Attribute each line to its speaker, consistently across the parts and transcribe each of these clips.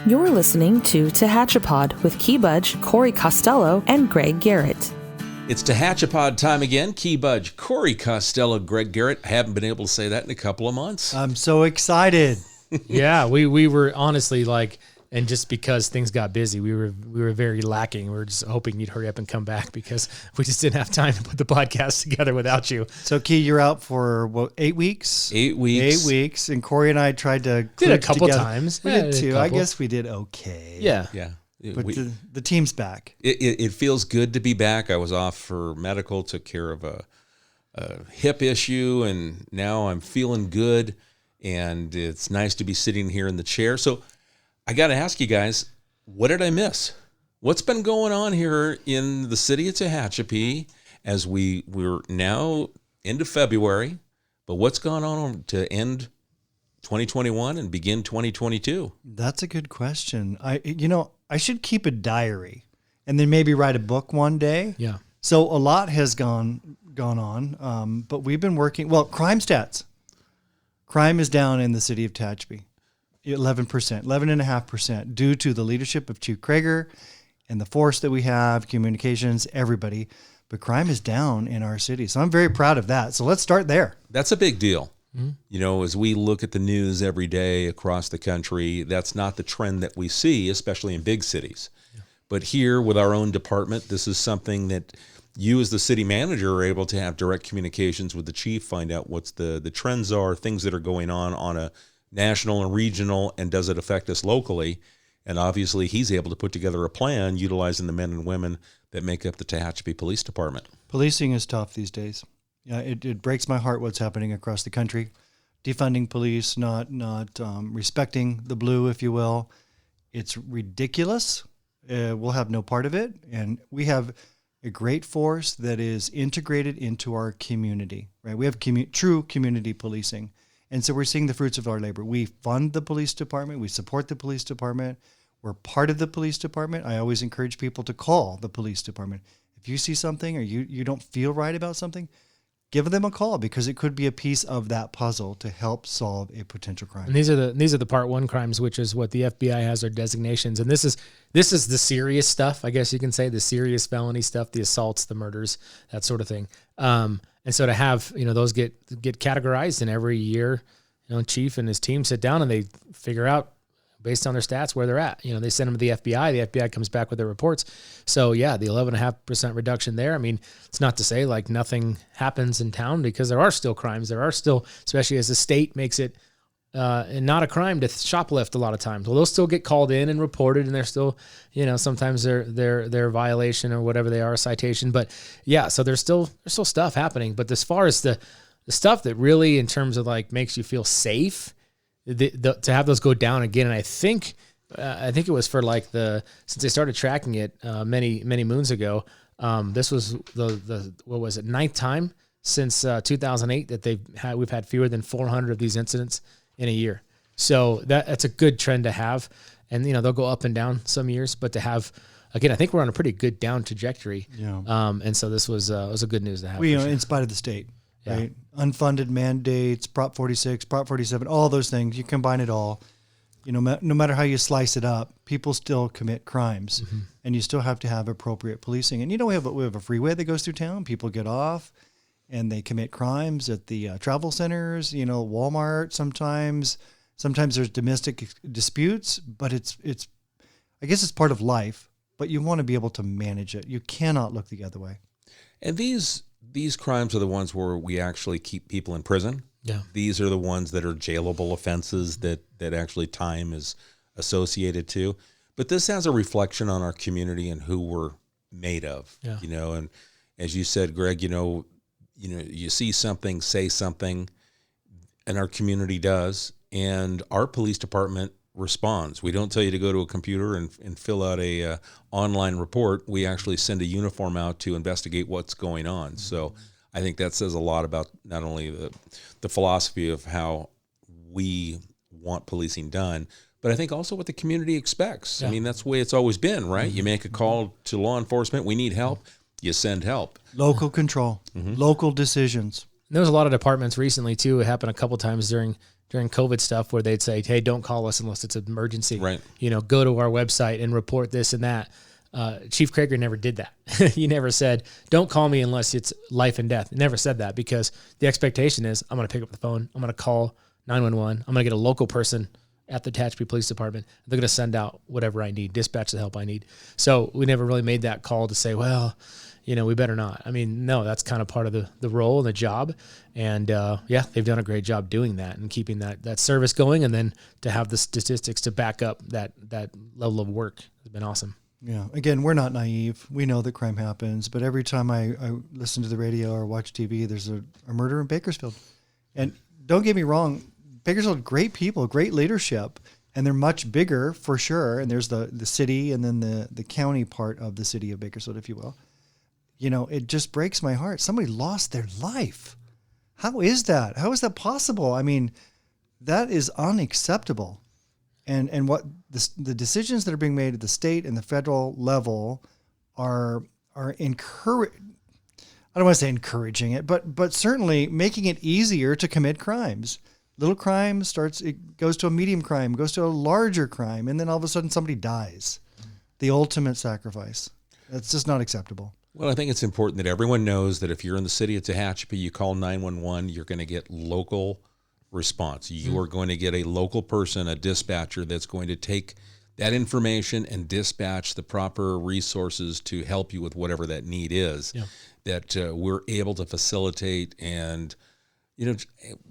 Speaker 1: You're listening to Tehachapi with Key Budge, Corey Costello, and Greg Garrett.
Speaker 2: It's Tehachapi time again. Key Budge, Corey Costello, Greg Garrett. I haven't been able to say that in a couple of months.
Speaker 3: I'm so excited.
Speaker 4: Yeah, we were honestly like, and just because things got busy, we were very lacking. We were just hoping you'd hurry up and come back because we just didn't have time to put the podcast together without you.
Speaker 3: So, Key, you're out for, what, 8 weeks?
Speaker 2: 8 weeks.
Speaker 3: 8 weeks. And Corey and I tried to
Speaker 4: Did a couple times.
Speaker 3: We did too. I guess we did okay.
Speaker 4: Yeah.
Speaker 2: Yeah.
Speaker 3: But the team's back.
Speaker 2: It feels good to be back. I was off for medical, took care of a hip issue, and now I'm feeling good. And it's nice to be sitting here in the chair. So I got to ask you guys, what did I miss? What's been going on here in the city of Tehachapi as we're now into February, but what's gone on to end 2021 and begin 2022?
Speaker 3: That's a good question. I should keep a diary and then maybe write a book one day.
Speaker 4: Yeah.
Speaker 3: So a lot has gone on, but we've been working. Well, crime stats. Crime is down in the city of Tehachapi, 11.5%, due to the leadership of Chief Krager and the force that we have, communications, everybody. But crime is down in our city. So I'm very proud of that. So let's start there.
Speaker 2: That's a big deal. Mm-hmm. You know, as we look at the news every day across the country, that's not the trend that we see, especially in big cities. Yeah. But here with our own department, this is something that you as the city manager are able to have direct communications with the chief, find out what's the trends are, things that are going on a national and regional, and does it affect us locally? And obviously he's able to put together a plan utilizing the men and women that make up the Tehachapi Police Department.
Speaker 3: Policing is tough these days. Yeah, it breaks my heart what's happening across the country. Defunding police, not respecting the blue, if you will. It's ridiculous. We'll have no part of it. And we have a great force that is integrated into our community, right? We have true community policing. And so we're seeing the fruits of our labor. We fund the police department. We support the police department. We're part of the police department. I always encourage people to call the police department. If you see something or you don't feel right about something, give them a call because it could be a piece of that puzzle to help solve a potential crime.
Speaker 4: And these are the part 1 crimes, which is what the FBI has their designations. And this is the serious stuff, I guess you can say, the serious felony stuff, the assaults, the murders, that sort of thing. And so to have, those get categorized, and every year, Chief and his team sit down and they figure out based on their stats where they're at. They send them to the FBI. The FBI comes back with their reports. So yeah, the 11.5% reduction there. I mean, it's not to say like nothing happens in town, because there are still crimes. There are still, especially as the state makes it not a crime to shoplift a lot of times. Well, they'll still get called in and reported, and they're still, sometimes they're violation or whatever they are, a citation. But yeah, so there's still stuff happening. But as far as the stuff that really, in terms of like makes you feel safe, to have those go down again, and I think it was for like since they started tracking it many moons ago. This was the what was it, 9th time since 2008 that we've had fewer than 400 of these incidents in a year. So that's a good trend to have, and they'll go up and down some years, but to have, again, I think we're on a pretty good down trajectory. Yeah. And so this was a good news to have.
Speaker 3: In spite of the state. Yeah. Right? Unfunded mandates, Prop 46, Prop 47, all those things, you combine it all. No matter how you slice it up, people still commit crimes, mm-hmm. and you still have to have appropriate policing. And we have a freeway that goes through town. People get off, and they commit crimes at the travel centers. Walmart sometimes. Sometimes there's domestic disputes, but it's I guess it's part of life. But you want to be able to manage it. You cannot look the other way.
Speaker 2: And these crimes are the ones where we actually keep people in prison. Yeah. These are the ones that are jailable offenses that actually time is associated to. But this has a reflection on our community and who we're made of. Yeah. And as you said, Greg, you see something, say something, and our community does, and our police department responds. We don't tell you to go to a computer and fill out a online report. We actually send a uniform out to investigate what's going on. Mm-hmm. So I think that says a lot about not only the philosophy of how we want policing done, but I think also what the community expects. Yeah. I mean, that's the way it's always been, right? Mm-hmm. You make a call to law enforcement, we need help, you send help.
Speaker 3: Local control, mm-hmm. local decisions.
Speaker 4: And there was a lot of departments recently too. It happened a couple times during during COVID stuff where they'd say, hey, don't call us unless it's an emergency.
Speaker 2: Right.
Speaker 4: Go to our website and report this and that. Chief Krager never did that. He never said, don't call me unless it's life and death. He never said that because the expectation is I'm going to pick up the phone. I'm going to call 911. I'm going to get a local person at the Tehachapi Police Department. They're going to send out whatever I need, dispatch the help I need. So we never really made that call to say, well, we better not. I mean, no, that's kind of part of the role and the job. And they've done a great job doing that and keeping that service going. And then to have the statistics to back up that level of work has been awesome.
Speaker 3: Yeah. Again, we're not naive. We know that crime happens, but every time I listen to the radio or watch TV, there's a murder in Bakersfield. And don't get me wrong, Bakersfield, great people, great leadership, and they're much bigger for sure. And there's the city and then the county part of the city of Bakersfield, if you will. It just breaks my heart. Somebody lost their life. How is that? How is that possible? I mean, that is unacceptable. And what the decisions that are being made at the state and the federal level are I don't want to say encouraging it, but certainly making it easier to commit crimes. Little crime it goes to a medium crime, goes to a larger crime, and then all of a sudden somebody dies. The ultimate sacrifice. That's just not acceptable.
Speaker 2: Well, I think it's important that everyone knows that if you're in the city of Tehachapi, you call 911, you're going to get local response. You are going to get a local person, a dispatcher that's going to take that information and dispatch the proper resources to help you with whatever that need is. Yeah. That we're able to facilitate and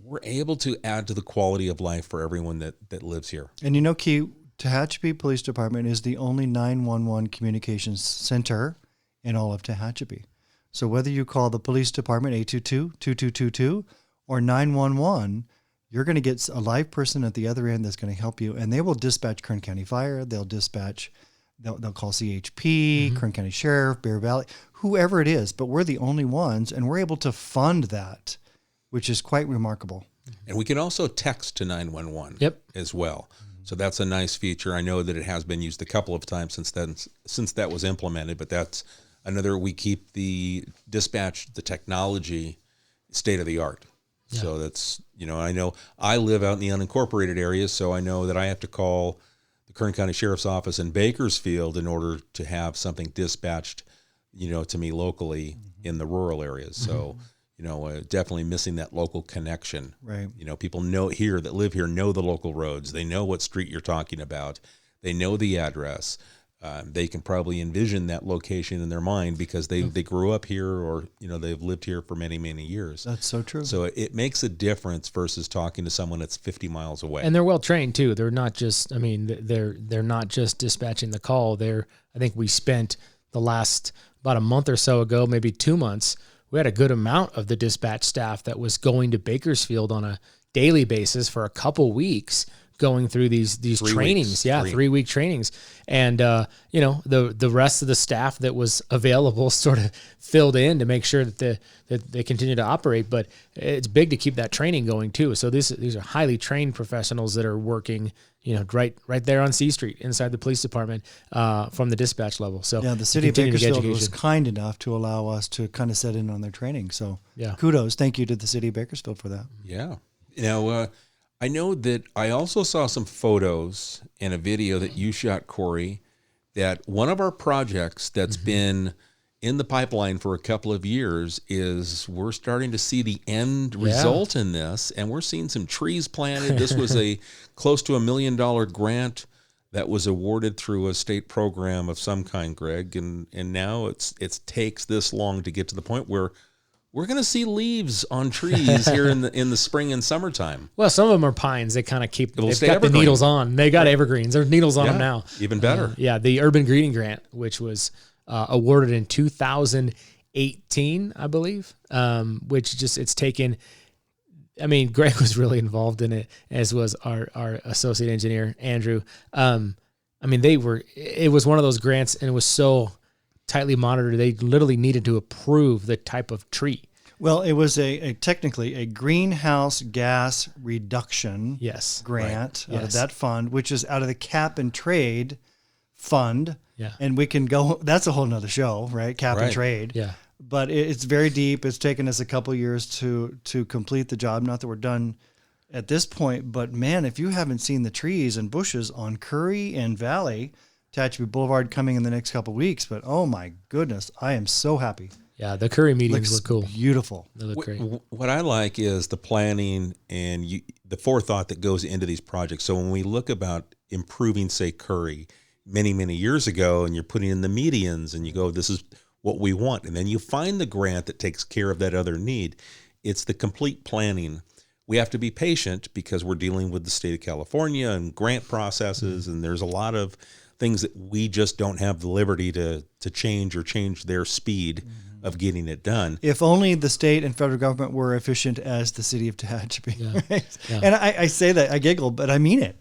Speaker 2: we're able to add to the quality of life for everyone that lives here. And
Speaker 3: Key, Tehachapi Police Department is the only 911 communications center in all of Tehachapi. So whether you call the police department 822-2222 or 911, you're going to get a live person at the other end that's going to help you, and they will dispatch Kern County Fire. They'll call CHP, Kern County Sheriff, Bear Valley, whoever it is. But we're the only ones, and we're able to fund that, which is quite remarkable.
Speaker 2: And we can also text to 911 as well. So that's a nice feature. I know that it has been used a couple of times since that was implemented, but that's another. We keep the dispatch, the technology, state of the art. Yeah. So that's, I know I live out in the unincorporated areas, so I know that I have to call the Kern County Sheriff's Office in Bakersfield in order to have something dispatched, to me locally in the rural areas. So, definitely missing that local connection.
Speaker 3: Right.
Speaker 2: People that live here know the local roads. They know what street you're talking about. They know the address. They can probably envision that location in their mind because they grew up here or, they've lived here for many, many years.
Speaker 3: That's so true.
Speaker 2: So it makes a difference versus talking to someone that's 50 miles away.
Speaker 4: And they're well trained too. They're not just, they're not just dispatching the call. I think we spent the last about a month or so ago, maybe 2 months, we had a good amount of the dispatch staff that was going to Bakersfield on a daily basis for a couple weeks, going through these trainings. 3-week trainings. And, the rest of the staff that was available sort of filled in to make sure that they continue to operate. But it's big to keep that training going too. So these are highly trained professionals that are working, right there on C Street inside the police department from the dispatch level. So
Speaker 3: the city of Bakersfield was kind enough to allow us to kind of set in on their training. So kudos. Thank you to the city of Bakersfield for that.
Speaker 2: Yeah. I know that I also saw some photos and a video that you shot, Corey, that one of our projects that's been in the pipeline for a couple of years is we're starting to see the end result in this, and we're seeing some trees planted. This was a close to $1 million grant that was awarded through a state program of some kind, Greg, and now it takes this long to get to the point where we're going to see leaves on trees here in the spring and summertime.
Speaker 4: Well, some of them are pines. They kind of they've got the needles on. They got evergreens. There's needles on them now.
Speaker 2: Even better.
Speaker 4: The Urban Greening Grant, which was awarded in 2018, I believe, which it's taken. I mean, Greg was really involved in it, as was our associate engineer, Andrew. It was one of those grants, and it was so tightly monitored. They literally needed to approve the type of tree.
Speaker 3: Well, it was technically a greenhouse gas reduction grant out of that fund, which is out of the cap and trade fund. Yeah. And we can go, that's a whole nother show, right? Cap and trade.
Speaker 4: Yeah.
Speaker 3: But it's very deep. It's taken us a couple years to complete the job. Not that we're done at this point. But man, if you haven't seen the trees and bushes on Curry and Valley, Tehachapi Boulevard coming in the next couple of weeks, but oh my goodness, I am so happy.
Speaker 4: Yeah, the Curry medians look cool.
Speaker 3: Beautiful.
Speaker 4: They look great.
Speaker 2: What I like is the planning and the forethought that goes into these projects. So when we look about improving, say, Curry many, many years ago, and you're putting in the medians and you go, this is what we want. And then you find the grant that takes care of that other need. It's the complete planning. We have to be patient because we're dealing with the state of California and grant processes, and there's a lot of things that we just don't have the liberty to change or change their speed of getting it done.
Speaker 3: If only the state and federal government were efficient as the city of Tehachapi.
Speaker 4: Yeah.
Speaker 3: Right?
Speaker 4: Yeah.
Speaker 3: And I say that, I giggle, but I mean it.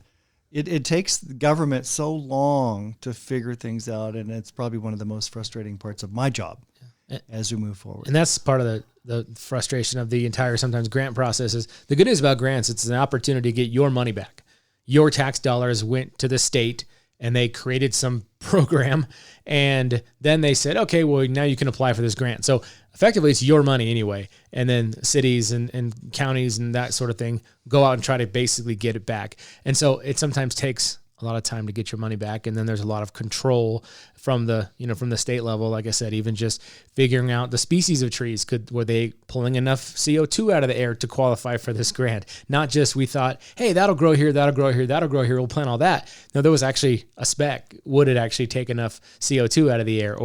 Speaker 3: It takes the government so long to figure things out, and it's probably one of the most frustrating parts of my job as we move forward.
Speaker 4: And that's part of the frustration of the entire sometimes grant process is the good news about grants, it's an opportunity to get your money back. Your tax dollars went to the state and they created some program, and then they said, okay, well, now you can apply for this grant. So effectively it's your money anyway. And then cities and counties and that sort of thing go out and try to basically get it back. And so it sometimes takes a lot of time to get your money back. And then there's a lot of control from the state level. Like I said, even just figuring out the species of trees, were they pulling enough CO2 out of the air to qualify for this grant? Not just, we thought, hey, that'll grow here, that'll grow here, that'll grow here, we'll plant all that. No, there was actually a spec. Would it actually take enough CO2 out of the air?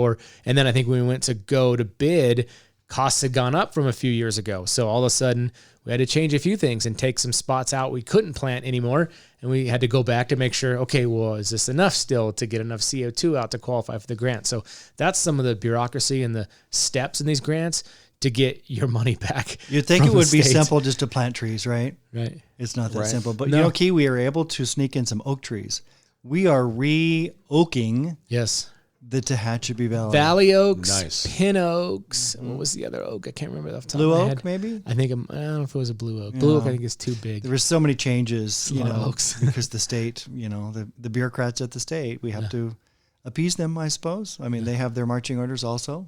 Speaker 4: And then I think when we went to go to bid, costs had gone up from a few years ago. So all of a sudden we had to change a few things and take some spots out we couldn't plant anymore. And we had to go back to make sure, okay, well, is this enough still to get enough CO2 out to qualify for the grant? So that's some of the bureaucracy and the steps in these grants to get your money back.
Speaker 3: You'd think it would be simple just to plant trees, right?
Speaker 4: Right.
Speaker 3: It's not that
Speaker 2: Right.
Speaker 3: simple. But
Speaker 4: No.
Speaker 3: Key, we are able to sneak in some oak trees. We are re-oaking
Speaker 4: Yes.
Speaker 3: the Tehachapi Valley.
Speaker 4: Valley oaks,
Speaker 2: Nice.
Speaker 4: pin oaks. What was the other oak? I can't remember off the top
Speaker 3: Blue
Speaker 4: of my
Speaker 3: oak,
Speaker 4: head.
Speaker 3: maybe?
Speaker 4: I don't know if it was a blue oak. Blue oak, I think, is too big.
Speaker 3: There were so many changes,
Speaker 4: A lot of oaks.
Speaker 3: because the state, the bureaucrats at the state, we have to appease them, I suppose. I mean, they have their marching orders also.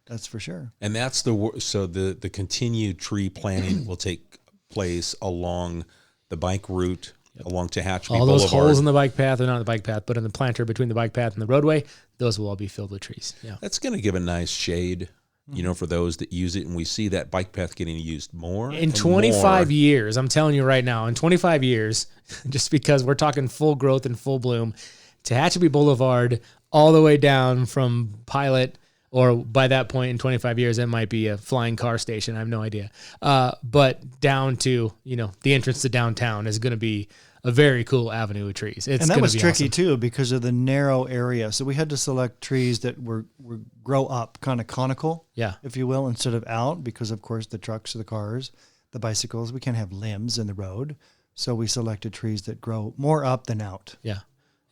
Speaker 3: That's for sure.
Speaker 2: And that's the continued tree planting will take place along the bike route, along Tehachapi
Speaker 4: All those
Speaker 2: Boulevard.
Speaker 4: holes in the bike path, or not the bike path, but in the planter between the bike path and the roadway, those will all be filled with trees. Yeah.
Speaker 2: That's going to give a nice shade, for those that use it. And we see that bike path getting used more.
Speaker 4: In
Speaker 2: and
Speaker 4: 25
Speaker 2: more.
Speaker 4: years, I'm telling you right now, in 25 years, just because we're talking full growth and full bloom, Tehachapi Boulevard all the way down from Pilot, or by that point in 25 years, it might be a flying car station. I have no idea. But down to, the entrance to downtown is going to be a very cool avenue of trees.
Speaker 3: And that was tricky
Speaker 4: awesome.
Speaker 3: too, because of the narrow area. So we had to select trees that were grow up kind of conical,
Speaker 4: Yeah.
Speaker 3: if you will, instead of out, because of course the trucks, the cars, the bicycles, we can't have limbs in the road. So we selected trees that grow more up than out.
Speaker 4: Yeah.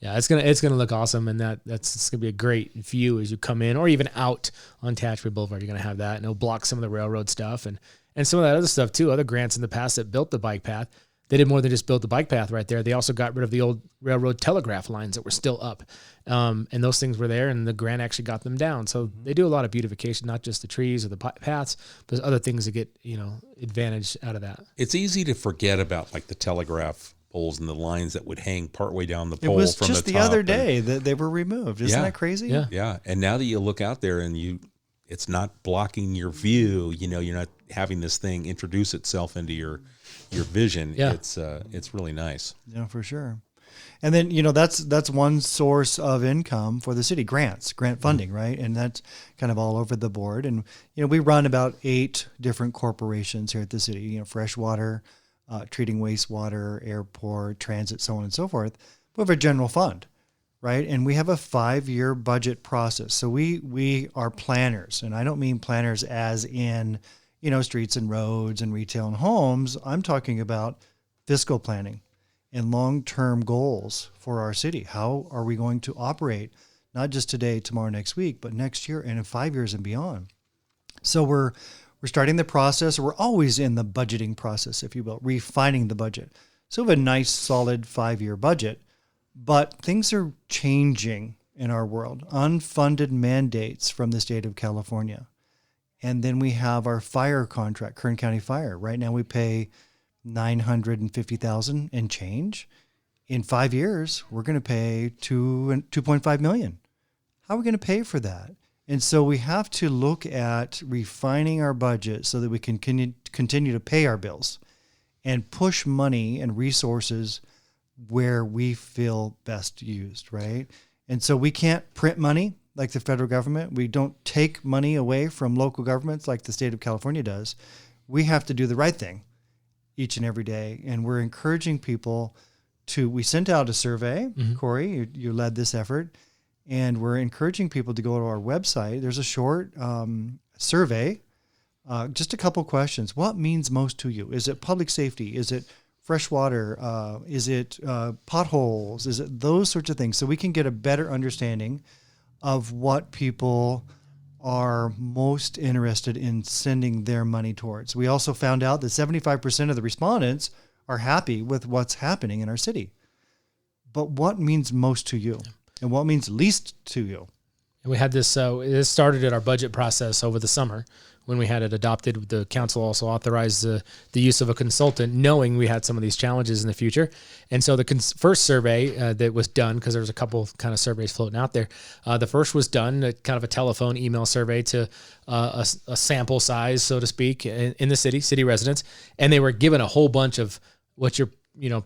Speaker 4: Yeah, it's gonna look awesome, and it's gonna be a great view as you come in, or even out on Tehachapi Boulevard. You're gonna have that, and it'll block some of the railroad stuff and some of that other stuff too. Other grants in the past that built the bike path, they did more than just build the bike path right there. They also got rid of the old railroad telegraph lines that were still up, and those things were there, and the grant actually got them down. So they do a lot of beautification, not just the trees or the paths, but there's other things that get advantage out of that.
Speaker 2: It's easy to forget about like the telegraph poles and the lines that would hang partway down the
Speaker 3: It
Speaker 2: pole
Speaker 3: was
Speaker 2: from
Speaker 3: just
Speaker 2: the
Speaker 3: the
Speaker 2: top.
Speaker 3: other
Speaker 2: And-
Speaker 3: day that they were removed. Isn't
Speaker 2: Yeah.
Speaker 3: that crazy?
Speaker 4: Yeah.
Speaker 2: Yeah. And now that you look out there and it's not blocking your view, you're not having this thing introduce itself into your vision.
Speaker 4: Yeah.
Speaker 2: It's really nice.
Speaker 3: Yeah, for sure. And then, that's one source of income for the city, grant funding, right? And that's kind of all over the board. And, we run about 8 different corporations here at the city, freshwater, treating wastewater, airport, transit, so on and so forth. We have a general fund, right? And we have a 5-year budget process. So we are planners, and I don't mean planners as in, streets and roads and retail and homes. I'm talking about fiscal planning and long-term goals for our city. How are we going to operate, not just today, tomorrow, next week, but next year and in 5 years and beyond? So we're starting the process. We're always in the budgeting process, if you will, refining the budget. So we have a nice, solid 5-year budget, but things are changing in our world. Unfunded mandates from the state of California. And then we have our fire contract, Kern County Fire. Right now we pay $950,000 and change. In 5 years, we're going to pay $2.5 million. How are we going to pay for that? And so we have to look at refining our budget so that we can continue to pay our bills and push money and resources where we feel best used, right? And so we can't print money like the federal government. We don't take money away from local governments like the state of California does. We have to do the right thing each and every day. And we're encouraging people we sent out a survey. Corey, you led this effort. And we're encouraging people to go to our website. There's a short survey, just a couple questions. What means most to you? Is it public safety? Is it fresh water? Is it potholes? Is it those sorts of things? So we can get a better understanding of what people are most interested in sending their money towards. We also found out that 75% of the respondents are happy with what's happening in our city. But what means most to you? And what means least to you?
Speaker 4: And we had this, it started at our budget process over the summer when we had it adopted. The council also authorized the use of a consultant, knowing we had some of these challenges in the future. And so the first survey that was done, because there was a couple kind of surveys floating out there, the first was done, kind of a telephone email survey to a sample size, so to speak, in the city residents. And they were given a whole bunch of what's your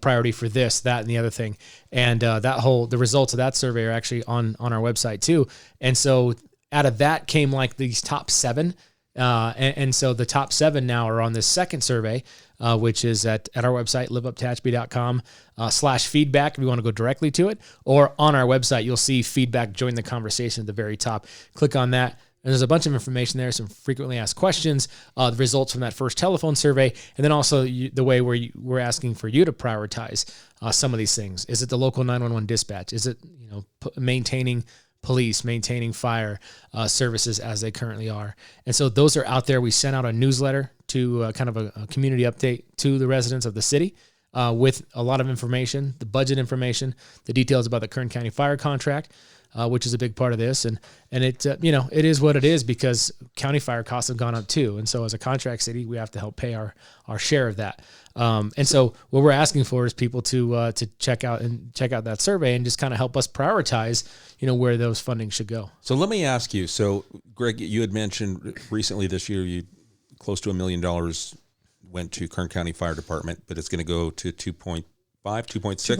Speaker 4: priority for this, that, and the other thing. And the results of that survey are actually on our website too. And so out of that came like these top 7. And so the top 7 now are on this second survey, which is at our website, liveuptehachapi.com/feedback if you want to go directly to it, or on our website, you'll see feedback, join the conversation at the very top. Click on that. And there's a bunch of information there, some frequently asked questions, the results from that first telephone survey, and then also the way where we're asking for you to prioritize some of these things. Is it the local 911 dispatch? Is it maintaining police, maintaining fire services as they currently are? And so those are out there. We sent out a newsletter to kind of a community update to the residents of the city with a lot of information, the budget information, the details about the Kern County Fire contract, which is a big part of this. And it, it is what it is because county fire costs have gone up too. And so as a contract city, we have to help pay our share of that. And so what we're asking for is people to check out that survey and just kind of help us prioritize, where those funding should go. So
Speaker 2: let me ask you, so Greg, you had mentioned recently this year, close to $1 million went to Kern County Fire Department, but it's going to go to 2.6,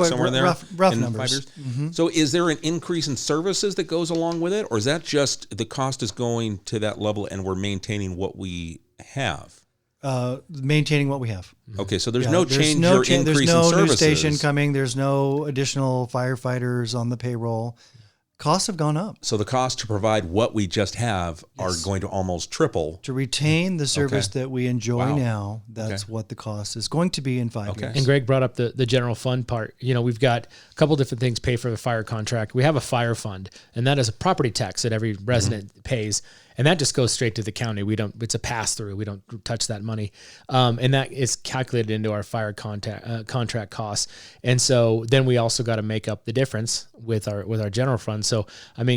Speaker 2: somewhere in there.
Speaker 3: Rough numbers.
Speaker 2: Mm-hmm. So is there an increase in services that goes along with it? Or is that just the cost is going to that level and we're maintaining what we have?
Speaker 3: Maintaining what we have.
Speaker 2: Okay, so there's no change or increase in services.
Speaker 3: There's no new station coming. There's no additional firefighters on the payroll. Costs have gone up.
Speaker 2: So the cost to provide what we just have are going to almost triple.
Speaker 3: To retain the service that we enjoy now, that's what the cost is going to be in 5 years.
Speaker 4: And Greg brought up the general fund part. We've got a couple different things pay for the fire contract. We have a fire fund, and that is a property tax that every resident pays. And that just goes straight to the county. It's a pass through. We don't touch that money. And that is calculated into our fire contract costs. And so then we also got to make up the difference with our general fund. So,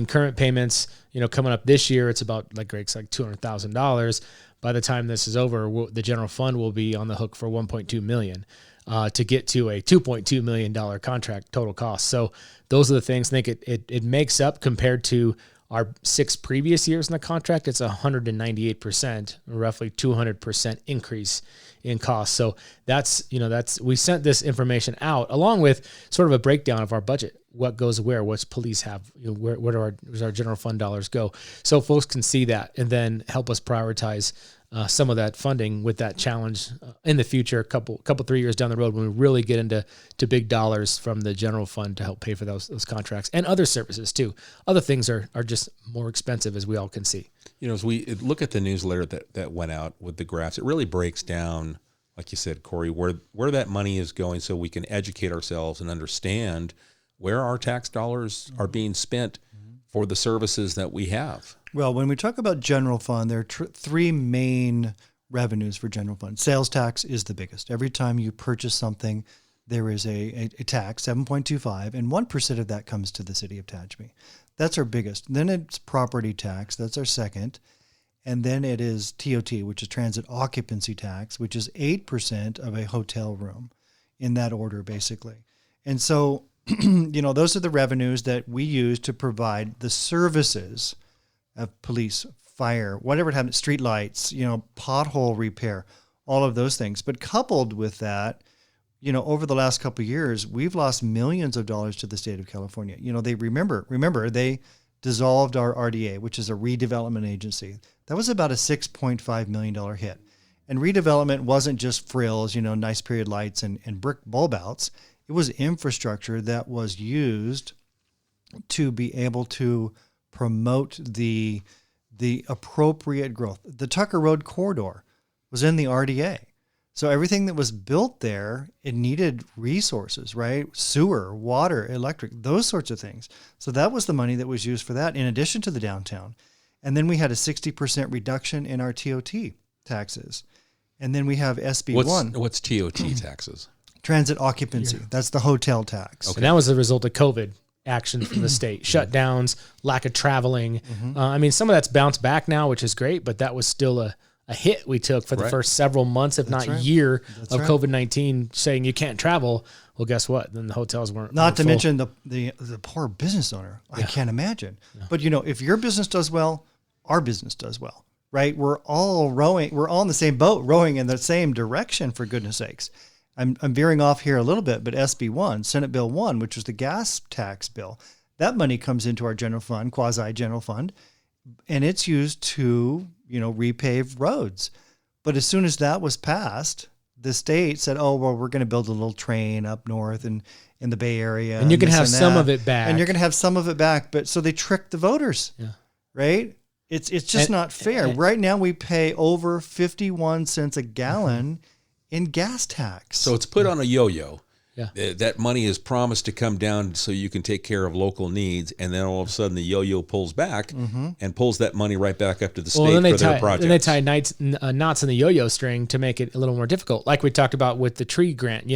Speaker 4: current payments, coming up this year, it's about, like Greg's like $200,000. By the time this is over, the general fund will be on the hook for $1.2 million. To get to a $2.2 million contract total cost. So those are the things. I think it makes up compared to our 6 previous years in the contract. It's 198%, roughly 200% increase in cost. So we sent this information out along with sort of a breakdown of our budget. What goes where? What's police have? Where does our general fund dollars go? So folks can see that and then help us prioritize some of that funding with that challenge in the future, a couple 3 years down the road when we really get into big dollars from the general fund to help pay for those contracts and other services too. Other things are just more expensive, as we all can see.
Speaker 2: As we look at the newsletter that went out with the graphs, it really breaks down, like you said, Corey, where that money is going so we can educate ourselves and understand where our tax dollars are being spent for the services that we have.
Speaker 3: Well, when we talk about general fund, there are 3 main revenues for general fund. Sales tax is the biggest. Every time you purchase something, there is a tax, 7.25, and 1% of that comes to the city of Tehachapi. That's our biggest. Then it's property tax. That's our second. And then it is TOT, which is transit occupancy tax, which is 8% of a hotel room, in that order, basically. And so, those are the revenues that we use to provide the services of police, fire, whatever it happens, street lights, pothole repair, all of those things. But coupled with that, over the last couple of years, we've lost millions of dollars to the state of California. They remember they dissolved our RDA, which is a redevelopment agency. That was about a $6.5 million hit. And redevelopment wasn't just frills, nice period lights and brick bulb outs. It was infrastructure that was used to be able to promote the appropriate growth. The Tucker Road corridor was in the RDA. So everything that was built there, it needed resources, right? Sewer, water, electric, those sorts of things. So that was the money that was used for that, in addition to the downtown. And then we had a 60% reduction in our TOT taxes. And then we have SB1.
Speaker 2: What's TOT taxes?
Speaker 3: Transit occupancy. Yeah. That's the hotel tax.
Speaker 4: Okay. And that was the result of COVID action from the state. Shutdowns, lack of traveling. Mm-hmm. Some of that's bounced back now, which is great, but that was still a hit we took for the first several months, if not year, of COVID-19, saying you can't travel. Well, guess what? Then the hotels weren't.
Speaker 3: Not to mention the poor business owner. I can't imagine. Yeah. But if your business does well, our business does well, right? We're all rowing. We're all in the same boat, rowing in the same direction, for goodness sakes. I'm veering off here a little bit, but SB1, Senate Bill 1, which was the gas tax bill, that money comes into our general fund, quasi-general fund, and it's used to repave roads. But as soon as that was passed, the state said, oh, well, we're going to build a little train up north and in the Bay Area.
Speaker 4: And you can have some of it back.
Speaker 3: And you're going to have some of it back. But so they tricked the voters, right? It's just not fair. Right now we pay over 51 cents a gallon in gas tax.
Speaker 2: So it's put on a yo-yo. Yeah. That money is promised to come down so you can take care of local needs, and then all of a sudden the yo-yo pulls back and pulls that money right back up to the state for their projects.
Speaker 4: Then they tie knots in the yo-yo string to make it a little more difficult, like we talked about with the tree grant,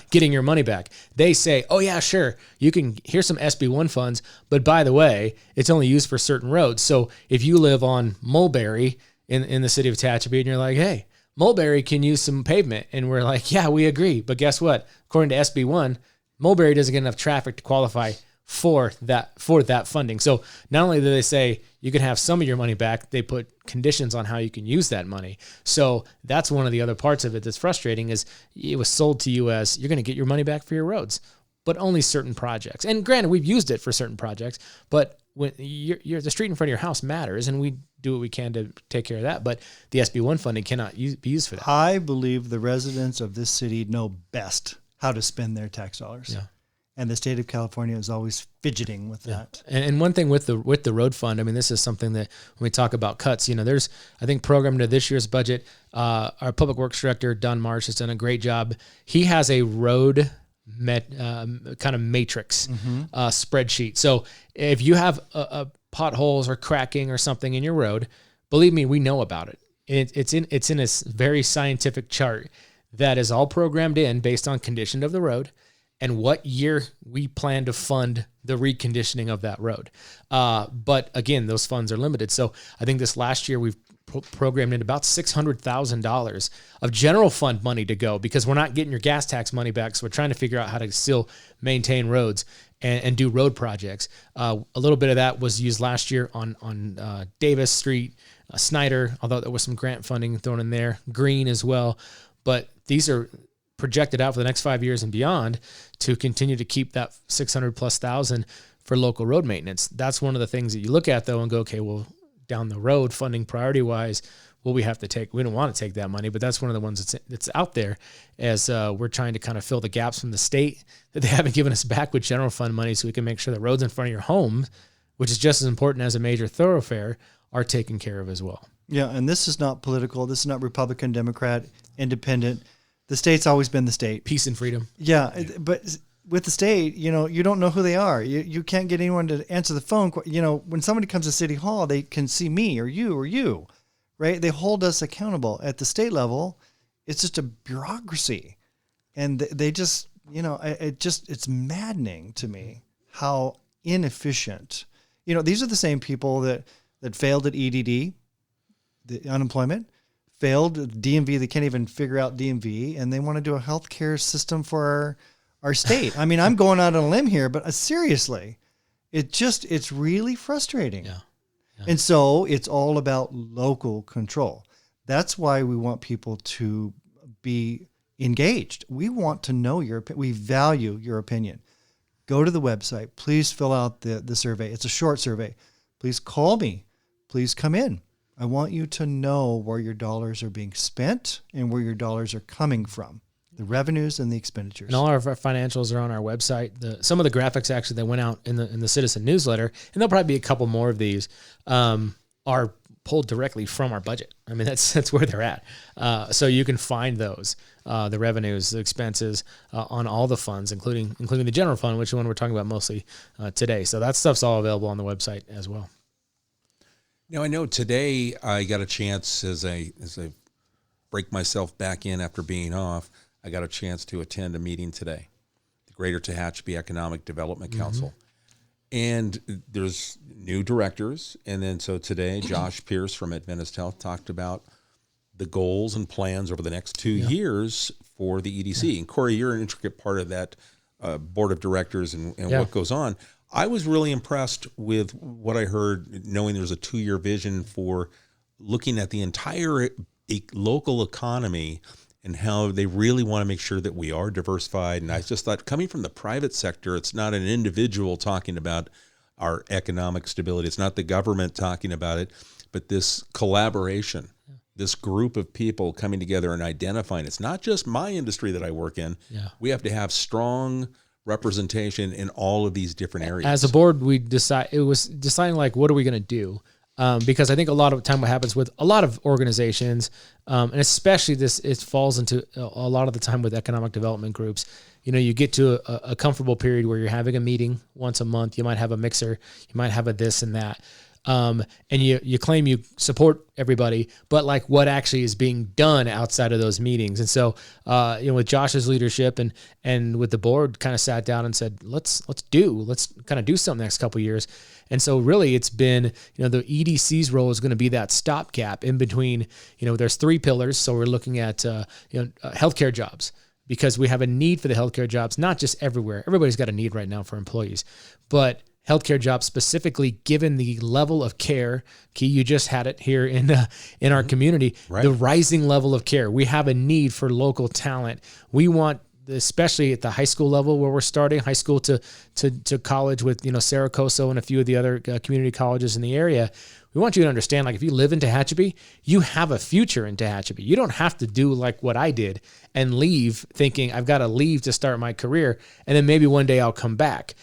Speaker 4: getting your money back. They say, oh yeah, sure, here's some SB1 funds, but by the way, it's only used for certain roads. So if you live on Mulberry in the city of Tehachapi and you're like, hey, Mulberry can use some pavement. And we're like, yeah, we agree. But guess what? According to SB1, Mulberry doesn't get enough traffic to qualify for that funding. So not only do they say you can have some of your money back, they put conditions on how you can use that money. So that's one of the other parts of it that's frustrating, is it was sold to you as you're going to get your money back for your roads, but only certain projects. And granted, we've used it for certain projects, but when the street in front of your house matters, and we do what we can to take care of that. But the SB1 funding cannot be used for that.
Speaker 3: I believe the residents of this city know best how to spend their tax dollars. Yeah. And the state of California is always fidgeting with that.
Speaker 4: And one thing with the road fund, this is something that when we talk about cuts, there's, I think, programmed to this year's budget. Our public works director, Don Marsh, has done a great job. He has a road kind of matrix spreadsheet. So if you have potholes or cracking or something in your road, believe me, we know about it. It's in a very scientific chart that is all programmed in based on condition of the road and what year we plan to fund the reconditioning of that road. But again, those funds are limited. So I think this last year we've programmed in about $600,000 of general fund money to go, because we're not getting your gas tax money back. So we're trying to figure out how to still maintain roads and do road projects. A little bit of that was used last year on Davis Street, Snyder, although there was some grant funding thrown in there, Green as well. But these are projected out for the next 5 years and beyond to continue to keep that 600,000+ for local road maintenance. That's one of the things that you look at though and go, okay, well, down the road, funding priority wise, what we have to take, we don't want to take that money, but that's one of the ones that's out there as we're trying to kind of fill the gaps from the state that they haven't given us back with general fund money, so we can make sure the roads in front of your home, which is just as important as a major thoroughfare, are taken care of as well.
Speaker 3: Yeah, and this is not political. This is not Republican, Democrat, independent. The state's always been the state.
Speaker 4: Peace and freedom.
Speaker 3: Yeah, but with the state, you don't know who they are. You can't get anyone to answer the phone. When somebody comes to City Hall, they can see me or you, right? They hold us accountable. At the state level, it's just a bureaucracy. And they just, it's maddening to me how inefficient. These are the same people that failed at EDD. the unemployment, failed DMV. They can't even figure out DMV, and they want to do a healthcare system for our state. I mean, I'm going out on a limb here, but seriously, it's really frustrating.
Speaker 4: Yeah.
Speaker 3: And so it's all about local control. That's why we want people to be engaged. We want to know your opinion. We value your opinion. Go to the website. Please fill out the survey. It's a short survey. Please call me. Please come in. I want you to know where your dollars are being spent and where your dollars are coming from, the revenues and the expenditures.
Speaker 4: And all of our financials are on our website. Some of the graphics actually that went out in the Citizen newsletter, and there'll probably be a couple more of these, are pulled directly from our budget. I mean, that's where they're at. So you can find those, the revenues, the expenses on all the funds, including the general fund, which is the one we're talking about mostly today. So that stuff's all available on the website as well.
Speaker 2: Now, I know today I got a chance as I break myself back in after being off, I got a chance to attend a meeting today, the Greater Tehachapi Economic Development Council. And there's new directors. And then so today, Josh Pierce from Adventist Health talked about the goals and plans over the next 2 years for the EDC. And Corey, you're an intricate part of that board of directors and what goes on. I was really impressed with what I heard, knowing there's a 2-year vision for looking at the entire local economy and how they really want to make sure that we are diversified. And I just thought, coming from the private sector, it's not an individual talking about our economic stability. It's not the government talking about it, but this collaboration, this group of people coming together and identifying. It's not just my industry that I work in. We have to have strong representation in all of these different areas.
Speaker 4: As a board, it was deciding like, what are we going to do? Because I think a lot of the time what happens with a lot of organizations, and especially it falls into a lot of the time with economic development groups, you get to a comfortable period where you're having a meeting once a month. You might have a mixer, you might have a this and that. And you claim you support everybody, but like what actually is being done outside of those meetings. And so, with Josh's leadership and with the board kind of sat down and said, let's kind of do something next couple of years. And so really it's been, the EDC's role is going to be that stopgap in between, there's 3 pillars. So we're looking at, healthcare jobs, because we have a need for the healthcare jobs, not just everywhere. Everybody's got a need right now for employees, but healthcare jobs specifically, given the level of care. Key, you just had it here in our community, right. The rising level of care. We have a need for local talent. We want, especially at the high school level where we're starting, high school to college with, Saracoso and a few of the other community colleges in the area. We want you to understand, like, if you live in Tehachapi, you have a future in Tehachapi. You don't have to do like what I did and leave thinking I've got to leave to start my career and then maybe one day I'll come back.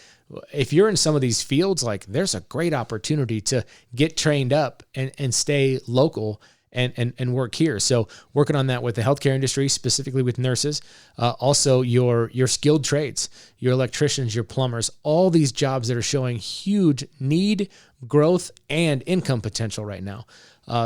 Speaker 4: If you're in some of these fields, like, there's a great opportunity to get trained up and stay local and work here. So working on that with the healthcare industry, specifically with nurses, also your skilled trades, your electricians, your plumbers, all these jobs that are showing huge need, growth, and income potential right now.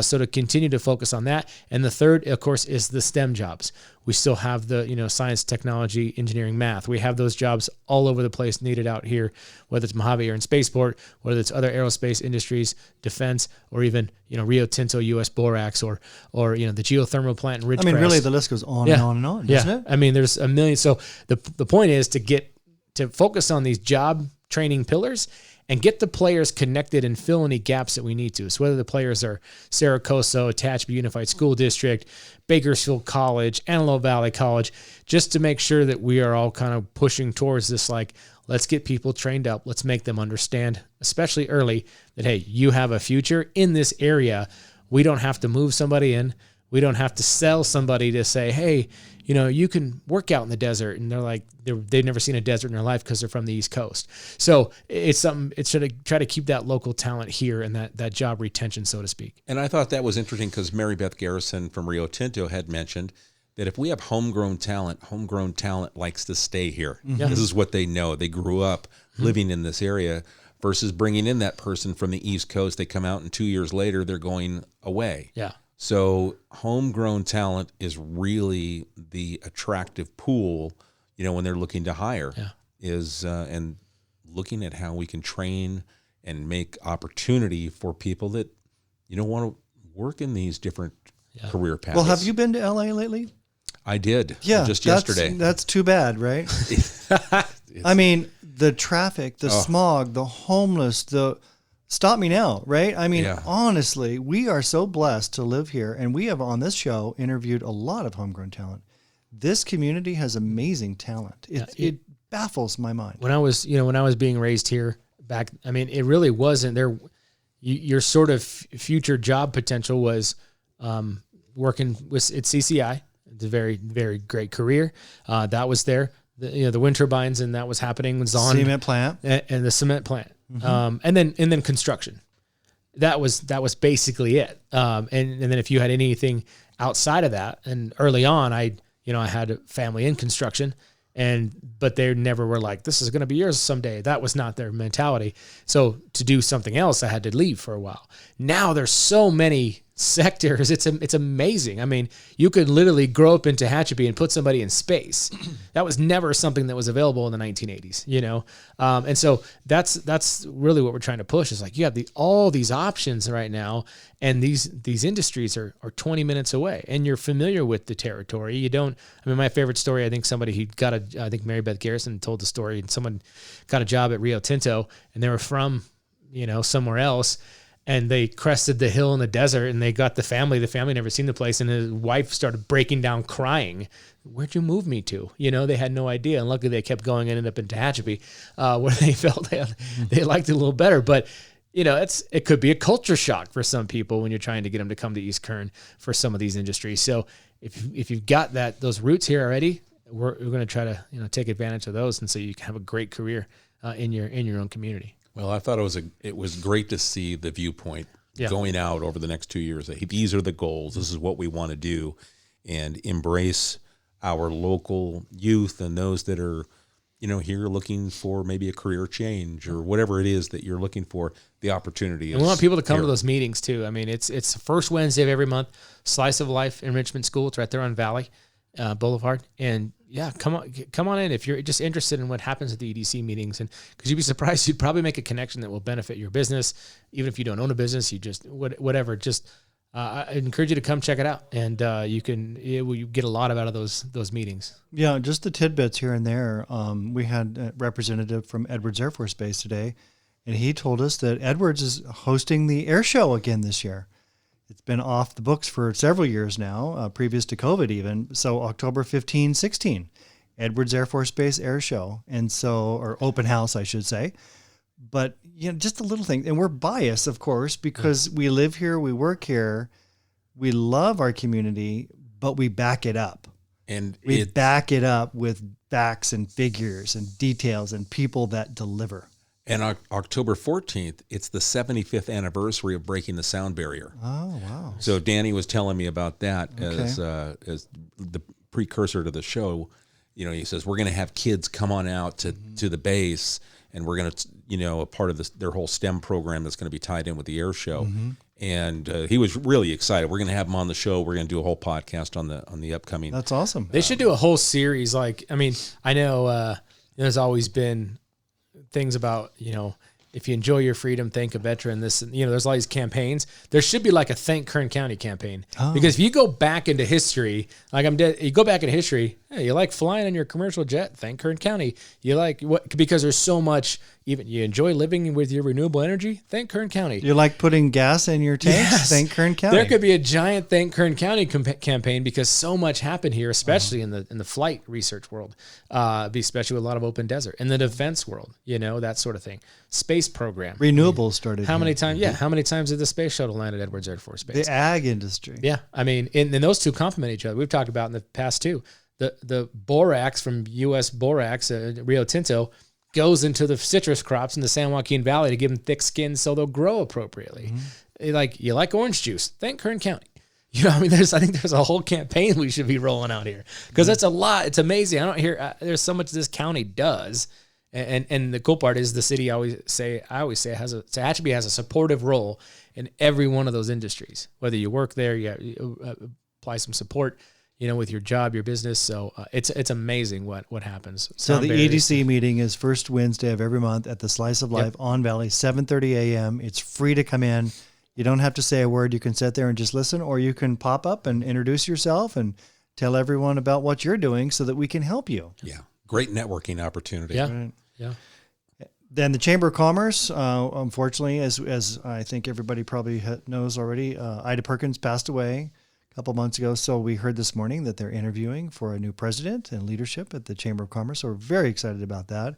Speaker 4: So to continue to focus on that. And the third, of course, is the STEM jobs. We still have the, science, technology, engineering, math. We have those jobs all over the place needed out here, whether it's Mojave or in Spaceport, whether it's other aerospace industries, defense, or even, Rio Tinto, U.S. Borax, or the geothermal plant in Ridgecrest.
Speaker 3: I mean, really, the list goes on and on and on, doesn't it?
Speaker 4: I mean, there's a million. So the point is to focus on these job training pillars and get the players connected and fill any gaps that we need to. So whether the players are Saracoso, Tehachapi Unified School District, Bakersfield College, Antelope Valley College, just to make sure that we are all kind of pushing towards this, like, let's get people trained up. Let's make them understand, especially early, that, hey, you have a future in this area. We don't have to move somebody in. We don't have to sell somebody to say, hey, you can work out in the desert. And they're like, they've never seen a desert in their life because they're from the East Coast. So it's something, it's to try to keep that local talent here and that job retention, so to speak.
Speaker 2: And I thought that was interesting because Mary Beth Garrison from Rio Tinto had mentioned that if we have homegrown talent likes to stay here. Mm-hmm. This is what they know. They grew up living in this area versus bringing in that person from the East Coast. They come out and 2 years later, they're going away.
Speaker 4: Yeah.
Speaker 2: So homegrown talent is really the attractive pool, when they're looking to hire, and looking at how we can train and make opportunity for people that, want to work in these different career paths.
Speaker 3: Well, have you been to LA lately?
Speaker 2: I did.
Speaker 3: Yeah,
Speaker 2: just yesterday.
Speaker 3: That's too bad, right? I mean, the traffic, the smog, the homeless, stop me now, right? I mean, honestly, we are so blessed to live here, and we have on this show interviewed a lot of homegrown talent. This community has amazing talent. It baffles my mind.
Speaker 4: When I was being raised here back, I mean, it really wasn't there. Your sort of future job potential was working at CCI. It's a very, very great career. That was there. The wind turbines, and that was happening. Was on
Speaker 3: cement plant
Speaker 4: and the cement plant, and then construction. That was basically it. And then if you had anything outside of that, and early on, I had a family in construction, but they never were like, this is going to be yours someday. That was not their mentality. So to do something else, I had to leave for a while. Now there's so many sectors. It's amazing. I mean, you could literally grow up in Tehachapi and put somebody in space. That was never something that was available in the 1980s, and so that's really what we're trying to push is like, you have all these options right now, and these industries are 20 minutes away, and you're familiar with the territory. You don't, I mean, my favorite story, I think I think Mary Beth Garrison told the story, and someone got a job at Rio Tinto, and they were from, somewhere else, and they crested the hill in the desert, and they got the family never seen the place, and his wife started breaking down crying. Where'd you move me to? They had no idea. And luckily they kept going and ended up in Tehachapi, where they felt they liked it a little better. But, it could be a culture shock for some people when you're trying to get them to come to East Kern for some of these industries. So if you've got those roots here already, we're going to try to, take advantage of those. And so you can have a great career in your own community.
Speaker 2: Well, I thought it was great to see the viewpoint going out over the next 2 years. These are the goals. This is what we want to do, and embrace our local youth and those that are, here looking for maybe a career change or whatever it is that you're looking for. The opportunity.
Speaker 4: And we want people to come to those meetings too. I mean, it's the first Wednesday of every month. Slice of Life Enrichment School. It's right there on Valley Boulevard, and come on in if you're just interested in what happens at the EDC meetings, and because you'd be surprised, you'd probably make a connection that will benefit your business, even if you don't own a business. You just whatever. Just I encourage you to come check it out, and you get a lot out of those meetings. Yeah,
Speaker 3: just the tidbits here and there. We had a representative from Edwards Air Force Base today, and he told us that Edwards is hosting the air show again this year. It's been off the books for several years now, previous to COVID even. So October 15, 16, Edwards Air Force Base Air Show. Or open house, I should say. But, just a little thing. And we're biased, of course, because we live here, we work here, we love our community, but we back it up. And we back it up with facts and figures and details and people that deliver.
Speaker 2: And October 14th, it's the 75th anniversary of breaking the sound barrier.
Speaker 3: Oh, wow.
Speaker 2: So Danny was telling me about that as the precursor to the show. He says, we're going to have kids come on out to the base, and we're going to, a part of their whole STEM program that's going to be tied in with the air show. Mm-hmm. And he was really excited. We're going to have him on the show. We're going to do a whole podcast on the upcoming.
Speaker 3: That's awesome.
Speaker 4: They should do a whole series. I know there's always been things about, if you enjoy your freedom, thank a veteran. There's all these campaigns. There should be like a Thank Kern County campaign. Oh. Because if you go back into history, you go back into history, hey, you like flying in your commercial jet, thank Kern County. You like what? Because there's so much. Even you enjoy living with your renewable energy, thank Kern County.
Speaker 3: You like putting gas in your tanks, yes. Thank Kern County.
Speaker 4: There could be a giant Thank Kern County campaign because so much happened here, especially in the flight research world, especially with a lot of open desert, in the defense world, that sort of thing. Space program.
Speaker 3: Renewables started.
Speaker 4: How many times? Yeah, how many times did the space shuttle land at Edwards Air Force Base?
Speaker 3: The ag industry.
Speaker 4: Yeah, I mean, and those two complement each other. We've talked about in the past too. The borax from U.S. Borax, Rio Tinto, goes into the citrus crops in the San Joaquin Valley to give them thick skin so they'll grow appropriately. Mm-hmm. You like orange juice? Thank Kern County. I think there's a whole campaign we should be rolling out here because that's a lot. It's amazing. I don't hear there's so much this county does, and the cool part is the city I always say Tehachapi has a supportive role in every one of those industries. Whether you work there, you apply some support. With your job, your business. So it's amazing what happens.
Speaker 3: So the EDC meeting is first Wednesday of every month at the Slice of Life on Valley, 7:30 a.m. It's free to come in. You don't have to say a word. You can sit there and just listen, or you can pop up and introduce yourself and tell everyone about what you're doing so that we can help you.
Speaker 2: Yeah. Great networking opportunity.
Speaker 4: Yeah.
Speaker 3: Right.
Speaker 4: Yeah.
Speaker 3: Then the Chamber of Commerce, unfortunately, as I think everybody probably knows already, Ida Perkins passed away a couple months ago. So we heard this morning that they're interviewing for a new president and leadership at the Chamber of Commerce. So we're very excited about that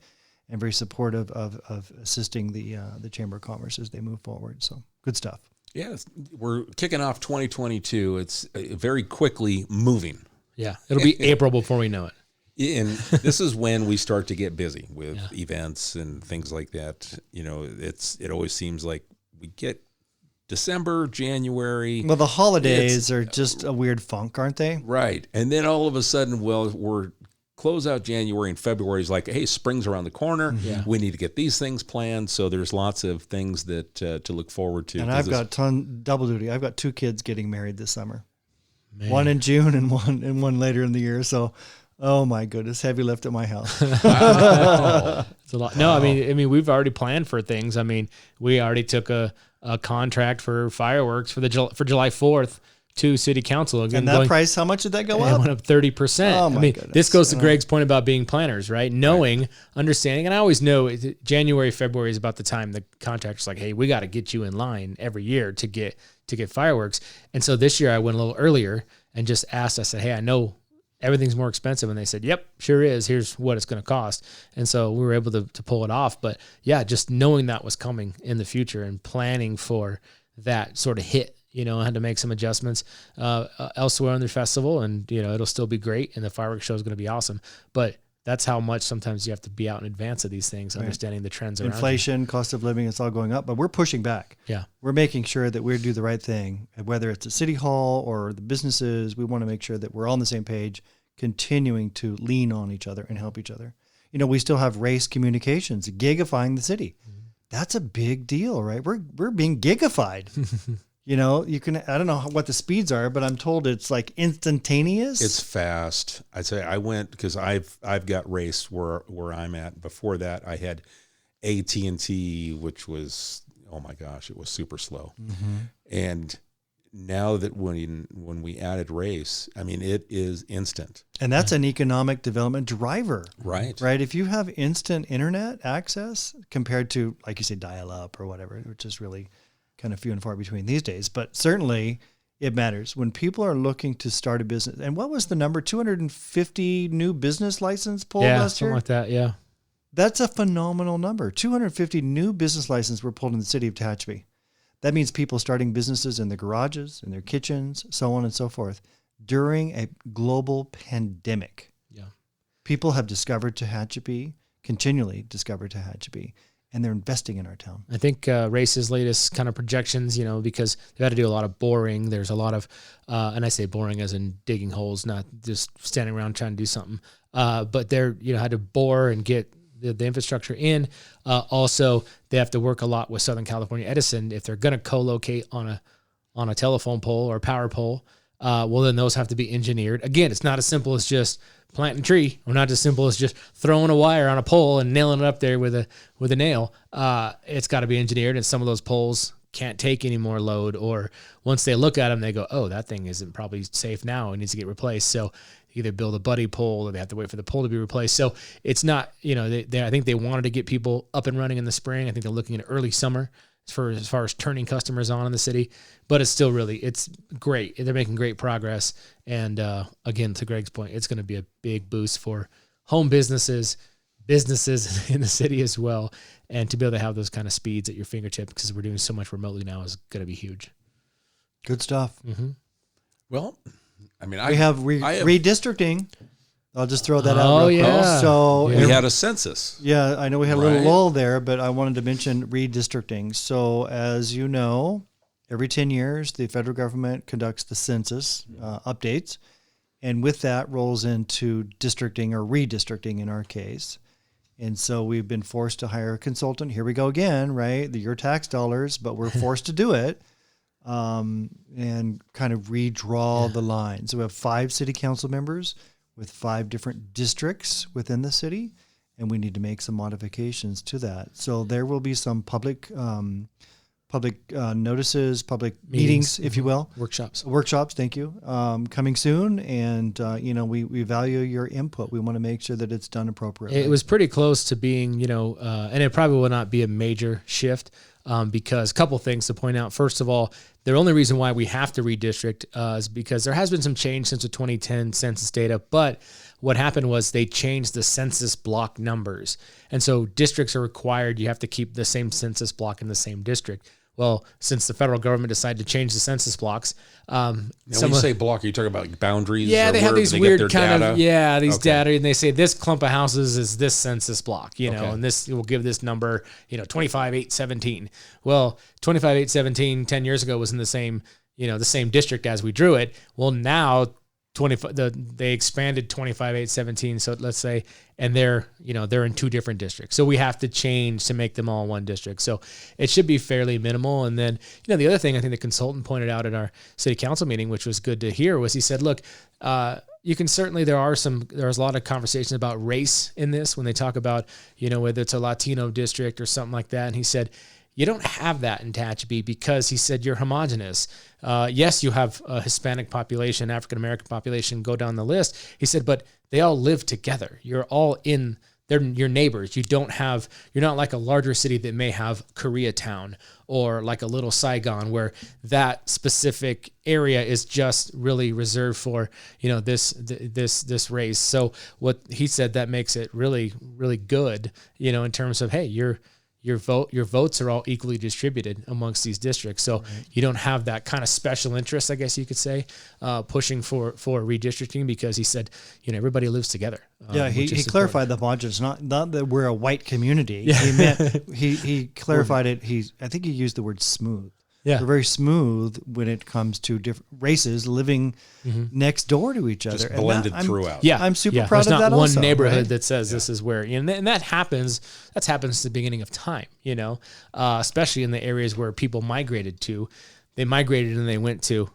Speaker 3: and very supportive of assisting the Chamber of Commerce as they move forward. So good stuff.
Speaker 2: Yes, we're kicking off 2022. It's very quickly moving.
Speaker 4: Yeah. It'll be April before we know it.
Speaker 2: And this is when we start to get busy with events and things like that. You know, it always seems like we get December, January.
Speaker 3: Well, the holidays are just a weird funk, aren't they?
Speaker 2: Right. And then all of a sudden, we're close out January and February is like, hey, spring's around the corner.
Speaker 4: Yeah.
Speaker 2: We need to get these things planned. So there's lots of things that to look forward to.
Speaker 3: And I've got double duty. I've got 2 kids getting married this summer.
Speaker 4: Man.
Speaker 3: One in June and one later in the year. So, oh my goodness, heavy lift at my house.
Speaker 2: Wow.
Speaker 4: It's a lot. No, I mean, we've already planned for things. I mean, we already took a contract for fireworks for July 4th to City Council. Again,
Speaker 3: And that price, how much did that go
Speaker 4: it
Speaker 3: up?
Speaker 4: went up 30%.
Speaker 3: Oh, my
Speaker 4: I mean,
Speaker 3: goodness.
Speaker 4: this goes to Greg's point about being planners, right? Knowing, understanding, and I always know January, February is about the time the contractor's like, hey, we got to get you in line every year to get fireworks. And so this year I went a little earlier and just asked, I said, hey, I know everything's more expensive. And they said, yep, sure is. Here's what it's going to cost. And so we were able to pull it off. But yeah, just knowing that was coming in the future and planning for that sort of hit, you know, I had to make some adjustments elsewhere on the festival, and, you know, it'll still be great. And the fireworks show is going to be awesome. But that's how much sometimes you have to be out in advance of these things, understanding the trends around
Speaker 3: Inflation, cost of living, it's all going up, but we're pushing back.
Speaker 4: Yeah.
Speaker 3: We're making sure that we do the right thing, whether it's at City Hall or the businesses. We want to make sure that we're on the same page, continuing to lean on each other and help each other. You know, we still have race communications, gigifying the city. Mm-hmm. That's a big deal, right? We're being gigified. You know, I don't know what the speeds are, but I'm told it's like instantaneous.
Speaker 2: It's fast. I'd say I went because I've got race where I'm at. Before that, I had AT&T, which was, oh my gosh, it was super slow. Mm-hmm. And now that when we added race, I mean, it is instant.
Speaker 3: And that's an economic development driver.
Speaker 2: Right.
Speaker 3: Right. If you have instant internet access compared to, like you say, dial up or whatever, which is really kind of few and far between these days, but certainly it matters when people are looking to start a business. And what was the number? 250 new business license pulled last year?
Speaker 4: Something like that. Yeah.
Speaker 3: That's a phenomenal number. 250 new business licenses were pulled in the city of Tehachapi. That means people starting businesses in their garages, in their kitchens, so on and so forth, during a global pandemic.
Speaker 4: Yeah.
Speaker 3: People have discovered Tehachapi, continually discovered Tehachapi, and they're investing in our town.
Speaker 4: I think Race's latest kind of projections, you know, because they've had to do a lot of boring. There's a lot of, and I say boring as in digging holes, not just standing around trying to do something. But they're, you know, had to bore and get the infrastructure in. Also, they have to work a lot with Southern California Edison if they're going to co-locate on a telephone pole or power pole. Well, then those have to be engineered. Again, it's not as simple as just planting a tree, or not as simple as just throwing a wire on a pole and nailing it up there with a nail. It's got to be engineered, and some of those poles can't take any more load, or once they look at them, they go, oh, that thing isn't probably safe now. It needs to get replaced. So either build a buddy pole, or they have to wait for the pole to be replaced. So it's not, you know, I think they wanted to get people up and running in the spring. I think they're looking at early summer as far as turning customers on in the city, but it's still it's great. They're making great progress. And again, to Greg's point, it's going to be a big boost for home businesses in the city as well. And to be able to have those kind of speeds at your fingertips, because we're doing so much remotely now, is going to be huge.
Speaker 3: Good stuff.
Speaker 4: Mm-hmm.
Speaker 2: Well, I mean,
Speaker 3: we have redistricting. I'll just throw that out.
Speaker 4: Oh, yeah.
Speaker 3: So
Speaker 2: we had a census.
Speaker 3: Yeah, I know we had a little lull there, but I wanted to mention redistricting. So as you know, every 10 years, the federal government conducts the census updates. And with that rolls into districting or redistricting in our case. And so we've been forced to hire a consultant. Here we go again, right? Your tax dollars, but we're forced to do it and kind of redraw the lines. So we have 5 city council members with 5 different districts within the city, and we need to make some modifications to that. So there will be some public notices, public meetings, if you will. Workshops, thank you. Coming soon. And, we value your input. We want to make sure that it's done appropriately.
Speaker 4: It was pretty close to being, and it probably will not be a major shift because a couple things to point out. First of all, the only reason why we have to redistrict is because there has been some change since the 2010 census data, but what happened was they changed the census block numbers. And so districts are required, you have to keep the same census block in the same district. Well, since the federal government decided to change the census blocks,
Speaker 2: when you say block, are you talking about boundaries?
Speaker 4: Yeah, they have these weird kind
Speaker 2: data?
Speaker 4: of data, and they say this clump of houses is this census block, and this will give this number, 25,817. Well, 25,817 10 years ago was in the same district as we drew it. Well, now they expanded 25,817. So let's say, and they're in two different districts. So we have to change to make them all one district. So it should be fairly minimal. And then, the other thing I think the consultant pointed out at our city council meeting, which was good to hear, was he said, look, you can certainly, there's a lot of conversations about race in this when they talk about, whether it's a Latino district or something like that. And he said, you don't have that in Tehachapi because he said you're homogenous. Yes, you have a Hispanic population, African-American population, go down the list. He said, but they all live together. You're all they're your neighbors. You're not like a larger city that may have Koreatown or like a little Saigon where that specific area is just really reserved for, this race. So what he said, that makes it really, really good, in terms of, hey, your votes are all equally distributed amongst these districts. So you don't have that kind of special interest, I guess you could say, pushing for redistricting because he said, everybody lives together.
Speaker 3: He clarified the homogeneous, not that we're a white community. Yeah. He meant, he clarified it. I think he used the word smooth. Yeah. We're very smooth when it comes to different races living next door to each other.
Speaker 2: Just blended throughout.
Speaker 3: Yeah. I'm super proud of that.
Speaker 4: There's not
Speaker 3: one
Speaker 4: neighborhood that says this is where, and that happens at the beginning of time, especially in the areas where people migrated to. They migrated and they went to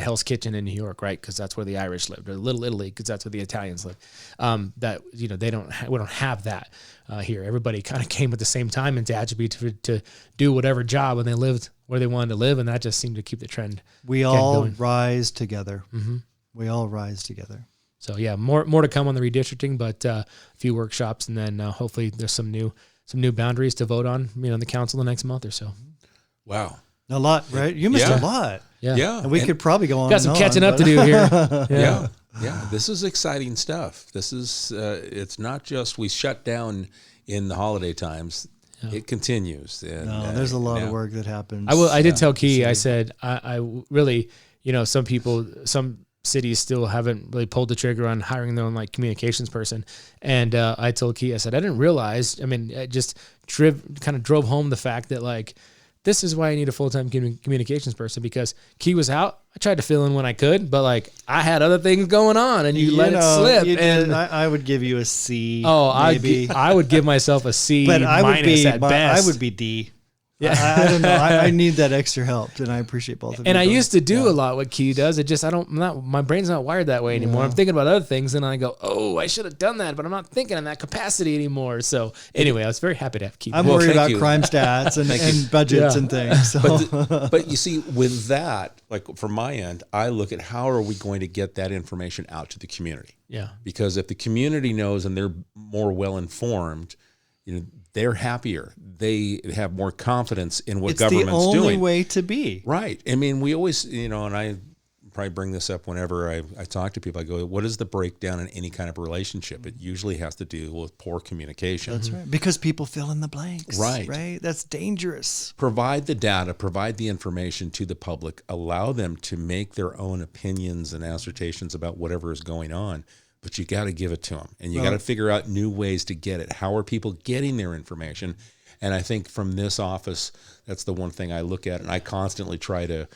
Speaker 4: Hell's Kitchen in New York, right? Because that's where the Irish lived, or Little Italy, because that's where the Italians lived. We don't have that here. Everybody kind of came at the same time in Tehachapi to do whatever job, and they lived where they wanted to live, and that just seemed to keep the trend.
Speaker 3: We all rise together. Mm-hmm. We all rise together.
Speaker 4: So yeah, more to come on the redistricting, but a few workshops, and then hopefully there's some new boundaries to vote on, in the council the next month or so.
Speaker 2: Wow.
Speaker 3: A lot, right? You missed a lot.
Speaker 4: Yeah.
Speaker 3: And we could probably go on.
Speaker 4: Got some catching up to do here.
Speaker 2: Yeah. This is exciting stuff. This is, it's not just we shut down in the holiday times. Yeah. It continues. And,
Speaker 3: there's a lot of work that happens.
Speaker 4: I did tell Key, I said, I really, some cities still haven't really pulled the trigger on hiring their own communications person. And I told Key, I said, I didn't realize, I just drove home the fact that this is why I need a full-time communications person, because Key was out. I tried to fill in when I could, but I had other things going on, and you let it slip. And
Speaker 3: I would give you a C.
Speaker 4: Oh, I would give myself a C but minus at best.
Speaker 3: I would be D. Yeah, I don't know. I need that extra help, and I appreciate both of you.
Speaker 4: And I used to do a lot what Key does. It just my brain's not wired that way anymore. I'm thinking about other things, and I go, oh, I should have done that, but I'm not thinking in that capacity anymore. So anyway, I was very happy to have Key.
Speaker 3: I'm worried about crime stats and budgets and things. So.
Speaker 2: But you see, with that, from my end, I look at how are we going to get that information out to the community?
Speaker 4: Yeah.
Speaker 2: Because if the community knows and they're more well informed, they're happier. They have more confidence in what government's doing.
Speaker 3: It's the only way to be.
Speaker 2: Right. We always, and I probably bring this up whenever I talk to people. I go, what is the breakdown in any kind of relationship? It usually has to do with poor communication.
Speaker 3: That's right. Because people fill in the blanks.
Speaker 2: Right.
Speaker 3: Right. That's dangerous.
Speaker 2: Provide the data, provide the information to the public, allow them to make their own opinions and assertions about whatever is going on. But you got to give it to them, and you got to figure out new ways to get it. How are people getting their information? And I think from this office, that's the one thing I look at, and I constantly try to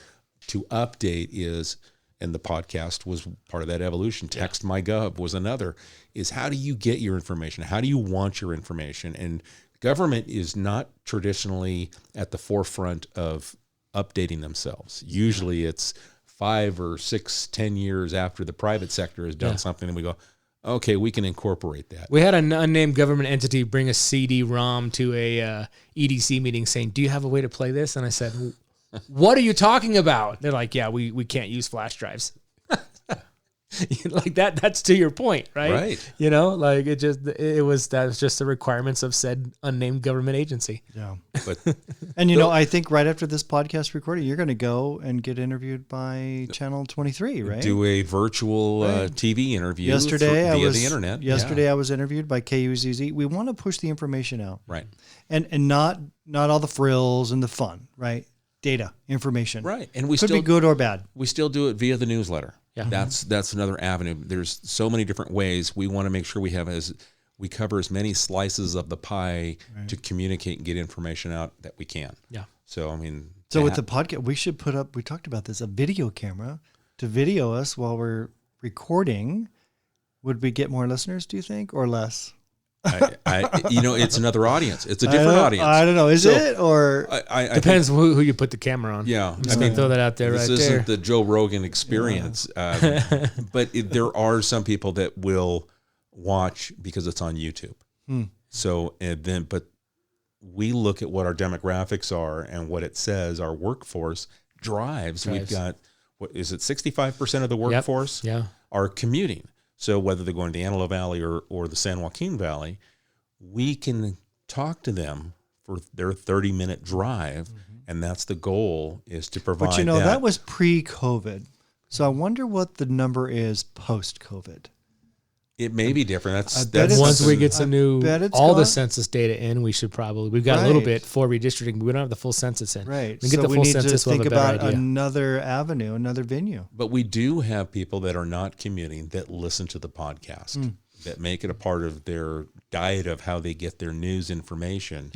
Speaker 2: update is, and the podcast was part of that evolution. Text My Gov was another. Is how do you get your information? How do you want your information? And government is not traditionally at the forefront of updating themselves. Usually, it's 5 or 6, 10 years after the private sector has done something, and we go, Okay, we can incorporate that.
Speaker 4: We had an unnamed government entity bring a CD-ROM to a EDC meeting saying, "Do you have a way to play this?" And I said, "What are you talking about?" They're like, "Yeah, we can't use flash drives." Like that's to your point, right?
Speaker 2: Right.
Speaker 4: Like that was just the requirements of said unnamed government agency.
Speaker 3: Yeah.
Speaker 2: But
Speaker 3: And I think right after this podcast recording, you're going to go and get interviewed by Channel 23, right?
Speaker 2: do a virtual TV interview
Speaker 3: Yesterday,
Speaker 2: via the internet.
Speaker 3: Yesterday, I was interviewed by KUZZ. We want to push the information out,
Speaker 2: Right.
Speaker 3: and not all the frills and the fun, right? Data, information,
Speaker 2: Right. And we
Speaker 3: could
Speaker 2: still
Speaker 3: be good or bad.
Speaker 2: We still do it via the newsletter.
Speaker 4: Yeah.
Speaker 2: That's another avenue. There's so many different ways. We want to make sure we cover as many slices of the pie to communicate and get information out that we can.
Speaker 4: Yeah.
Speaker 2: So, I mean.
Speaker 3: So with the podcast, we should put up, we talked about this, a video camera to video us while we're recording. Would we get more listeners, do you think, or less?
Speaker 2: It's another audience. It's a different audience.
Speaker 3: I don't know. Is it or
Speaker 4: Depends who you put the camera on.
Speaker 2: Yeah,
Speaker 4: I mean, throw that out there.
Speaker 2: This isn't the Joe Rogan experience, but there are some people that will watch because it's on YouTube. So but we look at what our demographics are and what it says our workforce drives. We've got what is it? 65% of the workforce are commuting. So whether they're going to the Antelope Valley or the San Joaquin Valley, we can talk to them for their 30-minute drive, and that's the goal, is to provide that.
Speaker 3: But that was pre-COVID. So I wonder what the number is post-COVID.
Speaker 2: It may be different. That's
Speaker 4: once we get some the
Speaker 3: gone.
Speaker 4: census data in, we've got a little bit for redistricting, but we don't have the full census in.
Speaker 3: Right.
Speaker 4: We get the full census,
Speaker 3: we'll think
Speaker 4: have a better
Speaker 3: about
Speaker 4: idea.
Speaker 3: another avenue, another venue.
Speaker 2: But we do have people that are not commuting that listen to the podcast, that make it a part of their diet of how they get their news information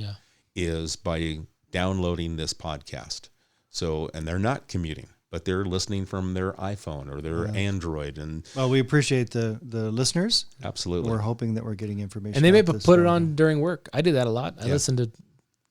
Speaker 2: is by downloading this podcast. So, and they're not commuting, but they're listening from their iPhone or their Android. And
Speaker 3: well, we appreciate the listeners.
Speaker 2: Absolutely.
Speaker 3: We're hoping that we're getting information.
Speaker 4: And they may put it on during work. I do that a lot. I listen to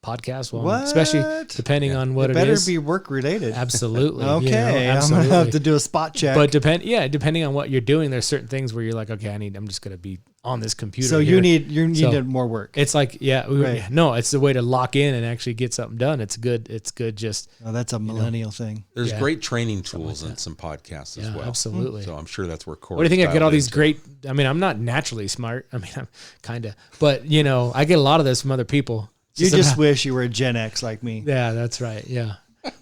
Speaker 4: podcasts, especially depending on what it is.
Speaker 3: Better be work related.
Speaker 4: Absolutely.
Speaker 3: Okay.
Speaker 4: Absolutely.
Speaker 3: I'm gonna have to do a spot check.
Speaker 4: But depending on what you're doing, there's certain things where you're like, okay, I'm just gonna be on this computer.
Speaker 3: So you need more work.
Speaker 4: It's like, it's the way to lock in and actually get something done. It's good. Just.
Speaker 3: Oh, that's a millennial thing.
Speaker 2: There's great training tools and some podcasts as well.
Speaker 4: Absolutely.
Speaker 2: So I'm sure that's where Corey.
Speaker 4: What do you think? I get all these great. I mean, I'm not naturally smart. I mean, I'm kind of, but I get a lot of this from other people.
Speaker 3: You just wish you were a Gen X like me.
Speaker 4: Yeah, that's right. Yeah.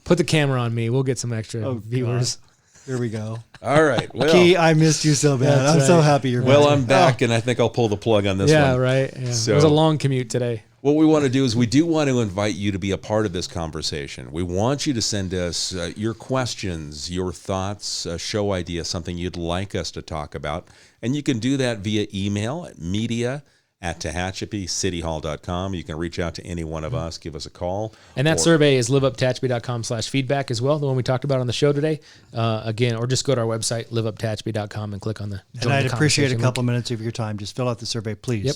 Speaker 4: Put the camera on me. We'll get some extra viewers.
Speaker 3: God. Here we go.
Speaker 2: All right. Well,
Speaker 3: Key, I missed you so bad. I'm so happy you're back.
Speaker 2: Well, I'm back, and I think I'll pull the plug on this one.
Speaker 4: Yeah, right. Yeah. So, it was a long commute today.
Speaker 2: What we want to do is we do want to invite you to be a part of this conversation. We want you to send us your questions, your thoughts, a show idea, something you'd like us to talk about. And you can do that via email at media@TehachapiCityHall.com. You can reach out to any one of us, give us a call.
Speaker 4: And that survey is liveuptehachapi.com/feedback as well, the one we talked about on the show today. Again, or just go to our website, liveuptehachapi.com, and click on the
Speaker 3: And I'd appreciate a couple minutes of your time. Just fill out the survey, please.
Speaker 4: Yep.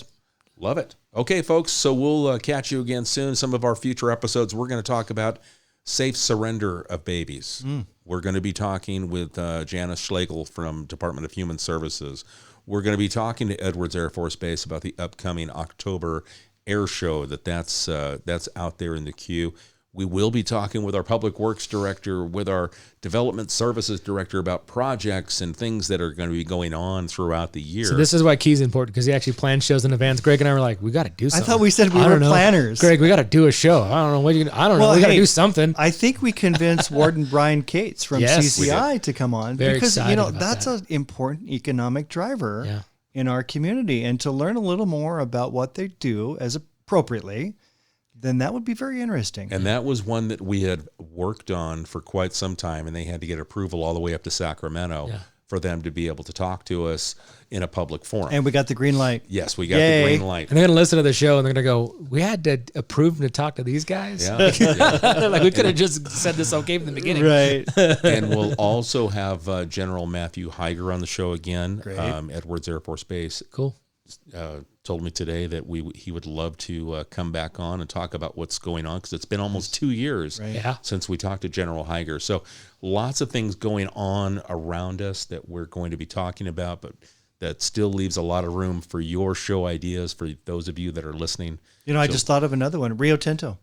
Speaker 2: Love it. Okay, folks, so we'll catch you again soon. Some of our future episodes, we're going to talk about safe surrender of babies. We're going to be talking with Janice Schlegel from Department of Human Services. We're going to be talking to Edwards Air Force Base about the upcoming October air show that's out there in the queue. We will be talking with our Public Works Director, with our Development Services Director about projects and things that are going to be going on throughout the year.
Speaker 4: So this is why Key's important, because he actually plans shows in advance. Greg and I were like, we got to do something.
Speaker 3: I thought we said we were planners.
Speaker 4: Greg, we got to do a show. I don't know what I don't know. We got to do something.
Speaker 3: I think we convinced Warden Brian Cates from CCI to come on because that's an important economic driver in our community, and to learn a little more about what they do as appropriately. Then that would be very interesting.
Speaker 2: And that was one that we had worked on for quite some time, and they had to get approval all the way up to Sacramento for them to be able to talk to us in a public forum.
Speaker 3: And we got the green light.
Speaker 2: Yes, we got the green light.
Speaker 4: And they're going to listen to the show, and they're going to go, we had to approve to talk to these guys?
Speaker 2: Yeah.
Speaker 4: Like, we could have just said this okay from the beginning.
Speaker 3: Right.
Speaker 2: And we'll also have General Matthew Heiger on the show again.
Speaker 3: Great.
Speaker 2: Edwards Air Force Base.
Speaker 4: Cool.
Speaker 2: Told me today that he would love to come back on and talk about what's going on, because it's been almost 2 years since we talked to General Heiger. So lots of things going on around us that we're going to be talking about, but that still leaves a lot of room for your show ideas for those of you that are listening.
Speaker 3: I just thought of another one, Rio Tinto.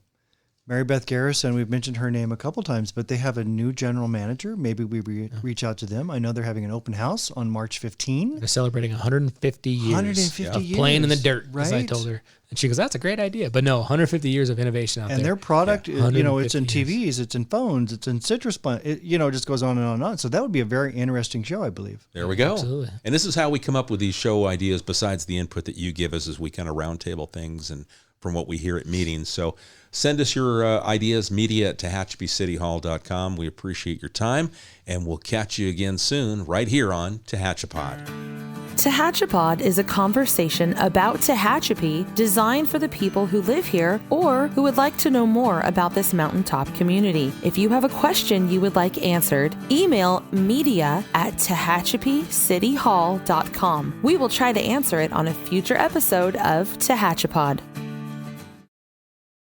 Speaker 3: Mary Beth Garrison, we've mentioned her name a couple times, but they have a new general manager. Maybe we reach out to them. I know they're having an open house on March 15.
Speaker 4: They're celebrating 150 years.
Speaker 3: 150 years.
Speaker 4: Playing in the dirt,
Speaker 3: right?
Speaker 4: as I told her. And she goes, that's a great idea. But no, 150 years of innovation out there.
Speaker 3: And their product, it's in
Speaker 4: 150
Speaker 3: TVs, it's in phones, it's in citrus, it just goes on and on and on. So that would be a very interesting show, I believe.
Speaker 2: There we go.
Speaker 4: Absolutely.
Speaker 2: And this is how we come up with these show ideas besides the input that you give us as we kind of roundtable things and from what we hear at meetings. So send us your ideas, media@TehachapiCityHall.com. We appreciate your time, and we'll catch you again soon right here on Tehachapod.
Speaker 1: Tehachapod is a conversation about Tehachapi designed for the people who live here or who would like to know more about this mountaintop community. If you have a question you would like answered, email media@TehachapiCityHall.com. We will try to answer it on a future episode of Tehachapod.